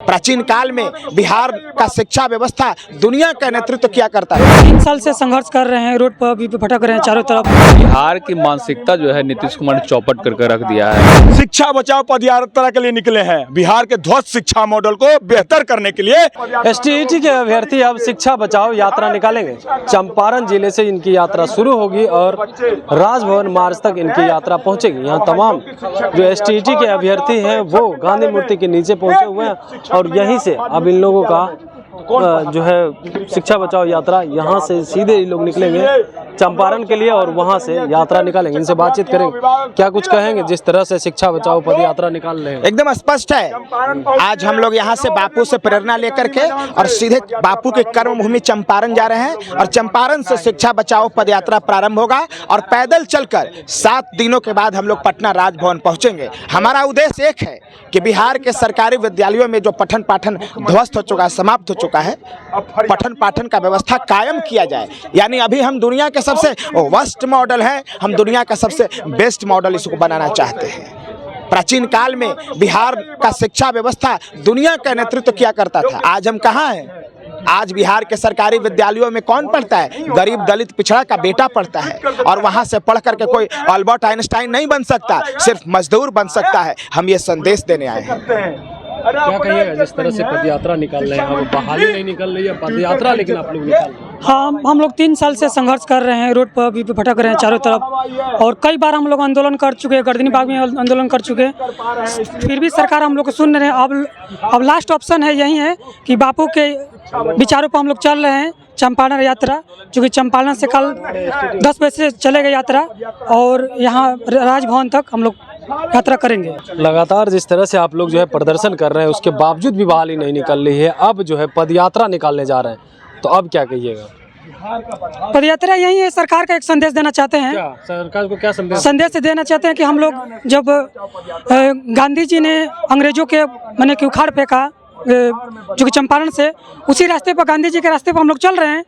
प्राचीन काल में बिहार का शिक्षा व्यवस्था दुनिया का नेतृत्व किया करता है। 3 साल से संघर्ष कर रहे हैं, रोड पर भी भटक रहे हैं चारों तरफ। बिहार की मानसिकता जो है नीतीश कुमार ने चौपट करके रख दिया है। शिक्षा बचाओ पदयात्रा के लिए निकले हैं, बिहार के ध्वस्त शिक्षा मॉडल को बेहतर करने के लिए। एसटीईटी के अभ्यर्थी अब शिक्षा बचाओ यात्रा निकालेंगे। चंपारण जिले से इनकी यात्रा शुरू होगी और राजभवन मार्च तक इनकी यात्रा पहुंचेगी। यहाँ तमाम जो एसटीईटी के अभ्यर्थी हैं वो गांधी मूर्ति के नीचे पहुंचे हुए हैं और यहीं से अब इन लोगों का जो है शिक्षा बचाओ यात्रा यहाँ से सीधे ही लोग निकलेंगे चंपारण के लिए और वहाँ से यात्रा निकालेंगे। इनसे बातचीत करेंगे, क्या कुछ कहेंगे जिस तरह से शिक्षा बचाओ पद यात्रा निकाल रहे हैं। एकदम स्पष्ट है, आज हम लोग यहाँ से बापू से प्रेरणा लेकर के और सीधे बापू के कर्मभूमि चंपारण जा रहे हैं और चंपारण से शिक्षा बचाओ पद यात्रा प्रारंभ होगा और पैदल चलकर 7 दिनों के बाद हम लोग पटना राजभवन पहुंचेंगे। हमारा उद्देश्य एक है कि बिहार के सरकारी विद्यालयों में जो पठन पाठन ध्वस्त हो चुका है, समाप्त हो चुका है, पठन पाठन का व्यवस्था कायम किया जाए। यानी अभी हम दुनिया के सबसे वर्स्ट मॉडल है, हम दुनिया का सबसे बेस्ट मॉडल इसको बनाना चाहते हैं। प्राचीन काल में बिहार का शिक्षा व्यवस्था दुनिया का नेतृत्व किया करता था। आज हम कहाँ हैं? आज बिहार के सरकारी विद्यालयों में कौन पढ़ता है? गरीब दलित पिछड़ा का बेटा पढ़ता है और वहां से पढ़ करके कोई अल्बर्ट आइंस्टाइन नहीं बन सकता, सिर्फ मजदूर बन सकता है। हम ये संदेश देने आए हैं। क्या कहिएगा जिस तरह से पदयात्रा निकाल रहे हैं? बहाली नहीं निकल रही है पदयात्रा, लेकिन आप लोग निकाल रहे हैं। हाँ, हम लोग 3 साल से संघर्ष कर रहे हैं, रोड पर भी भटक रहे हैं चारों तरफ और कई बार हम लोग आंदोलन कर चुके हैं, गर्दनी बाग में आंदोलन कर चुके हैं, फिर भी सरकार हम लोग को सुन रहे हैं। अब लास्ट ऑप्शन है यही है कि बापू के विचारों पर हम लोग चल रहे हैं चंपारण यात्रा, क्योंकि चंपारण से कल 10 बजे से चलेगा यात्रा और यहाँ राजभवन तक हम लोग यात्रा करेंगे। लगातार जिस तरह से आप लोग जो है प्रदर्शन कर रहे हैं उसके बावजूद भी बहाली नहीं निकल रही है, अब जो है पदयात्रा निकालने जा रहे हैं, तो अब क्या कहिएगा? पदयात्रा यही है, सरकार का एक संदेश देना चाहते हैं। क्या सरकार को क्या संदेश देना चाहते हैं कि हम लोग जब गांधी जी ने अंग्रेजों के मैंने कि उखाड़ फेंका जो कि चंपारण से, उसी रास्ते पर गांधी जी के रास्ते पर हम लोग चल रहे हैं।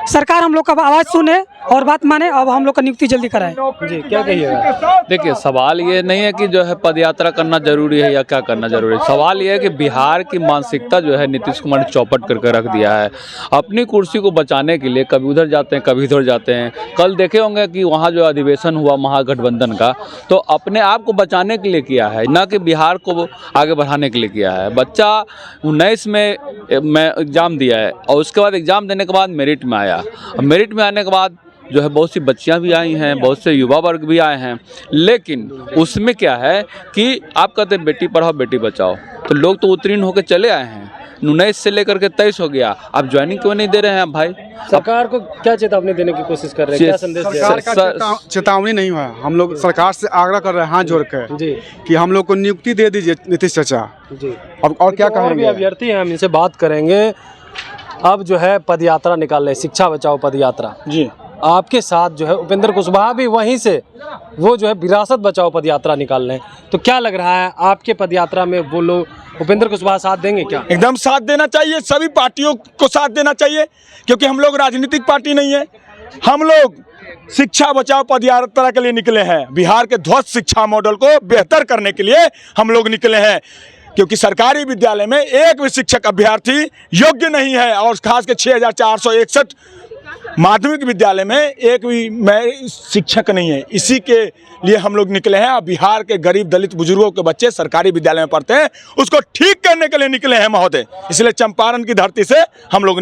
सरकार हम लोग का आवाज़ सुने और बात माने, अब हम लोग का नियुक्ति जल्दी कराएं। जी, क्या कहिएगा? देखिए, सवाल ये नहीं है कि जो है पदयात्रा करना जरूरी है या क्या करना जरूरी है। सवाल ये है कि बिहार की मानसिकता जो है नीतीश कुमार ने चौपट करके रख दिया है। अपनी कुर्सी को बचाने के लिए कभी उधर जाते हैं, कभी इधर जाते हैं। कल देखे होंगे कि वहाँ जो अधिवेशन हुआ महागठबंधन का, तो अपने आप को बचाने के लिए किया है, न कि बिहार को आगे बढ़ाने के लिए किया है। बच्चा 19 में एग्ज़ाम दिया है और उसके बाद एग्ज़ाम देने के बाद मेरिट में आया। मेरिट में आने के बाद जो है बहुत सी बच्चियां भी आई हैं, बहुत से युवा वर्ग भी आए हैं, लेकिन उसमें क्या है कि आप कहते हैं बेटी पढ़ाओ बेटी बचाओ, तो लोग तो उत्तीर्ण होकर चले आए हैं। 19 से लेकर के 23 हो गया, अब ज्वाइनिंग क्यों नहीं दे रहे हैं भाई? सरकार को क्या चेतावनी देने की कोशिश कर रहे हैं? क्या संदेश दे रहे हैं? सरकार का चेतावनी नहीं हुआ, हम लोग सरकार से आग्रह कर रहे हैं हाथ जोड़ कर जी कि हम लोग को नियुक्ति दे दीजिए नीतीश चाचा जी। अब और क्या कहेंगे? अभ्यर्थी हैं, हम इनसे बात करेंगे। अब जो है पदयात्रा निकाल रहे, शिक्षा बचाओ पदयात्रा जी। आपके साथ जो है उपेंद्र कुशवाहा भी वहीं से वो जो है विरासत बचाओ पदयात्रा निकाल रहे हैं, तो क्या लग रहा है आपके पदयात्रा में वो लोग उपेंद्र कुशवाहा साथ देंगे क्या? एकदम साथ देना चाहिए, सभी पार्टियों को साथ देना चाहिए, क्योंकि हम लोग राजनीतिक पार्टी नहीं है। हम लोग शिक्षा बचाओ पदयात्रा के लिए निकले हैं, बिहार के ध्वस्त शिक्षा मॉडल को बेहतर करने के लिए हम लोग निकले हैं, क्योंकि सरकारी विद्यालय में एक भी शिक्षक अभ्यर्थी योग्य नहीं है और खास के 6461 माध्यमिक विद्यालय में एक भी शिक्षक नहीं है। इसी के लिए हम लोग निकले हैं। बिहार के गरीब दलित बुजुर्गों के बच्चे सरकारी विद्यालय में पढ़ते हैं, उसको ठीक करने के लिए निकले हैं महोदय। इसलिए चंपारण की धरती से हम लोग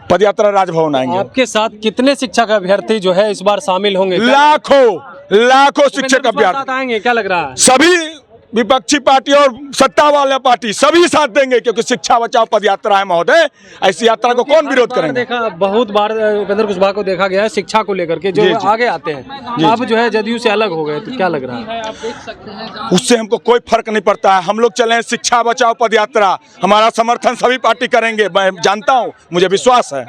पदयात्रा राजभवन आएंगे। आपके साथ कितने शिक्षक अभ्यर्थी जो है इस बार शामिल होंगे? लाखों शिक्षक अभ्यर्थी आएंगे, क्या लग रहा है? सभी विपक्षी पार्टी और सत्ता वाला पार्टी सभी साथ देंगे, क्योंकि शिक्षा बचाओ पदयात्रा है महोदय। ऐसी यात्रा को कौन विरोध करेंगे? देखा बहुत बार उपेंद्र कुशवाहा को देखा गया है शिक्षा को लेकर के, जो आगे आते हैं, अब जो है जदयू से अलग हो गए, तो क्या लग रहा है? उससे हमको कोई फर्क नहीं पड़ता है। हम लोग चले हैं शिक्षा बचाओ पदयात्रा, हमारा समर्थन सभी पार्टी करेंगे, मैं जानता हूँ, मुझे विश्वास है।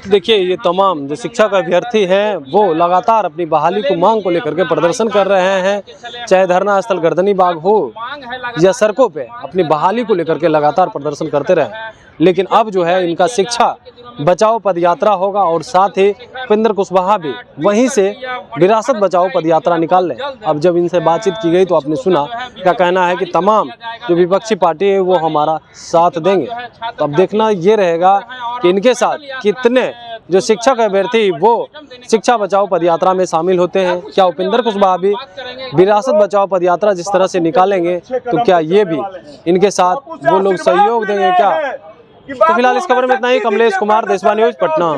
देखिए, ये तमाम जो शिक्षक अभ्यर्थी हैं वो लगातार अपनी बहाली को मांग को लेकर के प्रदर्शन कर रहे हैं, चाहे धरना स्थल गर्दनी बाग हो या सड़कों पे अपनी बहाली को लेकर के लगातार प्रदर्शन करते रहे। लेकिन अब जो है इनका शिक्षा बचाओ पदयात्रा होगा और साथ ही उपेंद्र कुशवाहा भी वहीं से विरासत बचाओ पदयात्रा निकाल लें। अब जब इनसे बातचीत की गई तो आपने सुना क्या कहना है कि तमाम जो विपक्षी पार्टी है वो हमारा साथ देंगे। तो अब देखना ये रहेगा कि इनके साथ कितने जो शिक्षक अभ्यर्थी वो शिक्षा बचाओ पदयात्रा में शामिल होते हैं। क्या उपेंद्र कुशवाहा भी विरासत बचाओ पदयात्रा जिस तरह से निकालेंगे तो क्या ये भी इनके साथ वो लोग सहयोग देंगे क्या? तो फिलहाल इस खबर में इतना ही। कमलेश कुमार, देशवा न्यूज, पटना।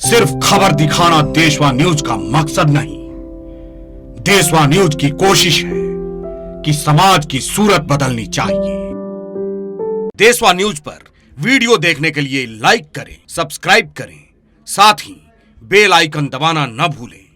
सिर्फ खबर दिखाना देशवा न्यूज का मकसद नहीं, देशवा न्यूज की कोशिश है कि समाज की सूरत बदलनी चाहिए। देशवा न्यूज पर वीडियो देखने के लिए लाइक करें, सब्सक्राइब करें, साथ ही बेल आइकन दबाना न भूलें।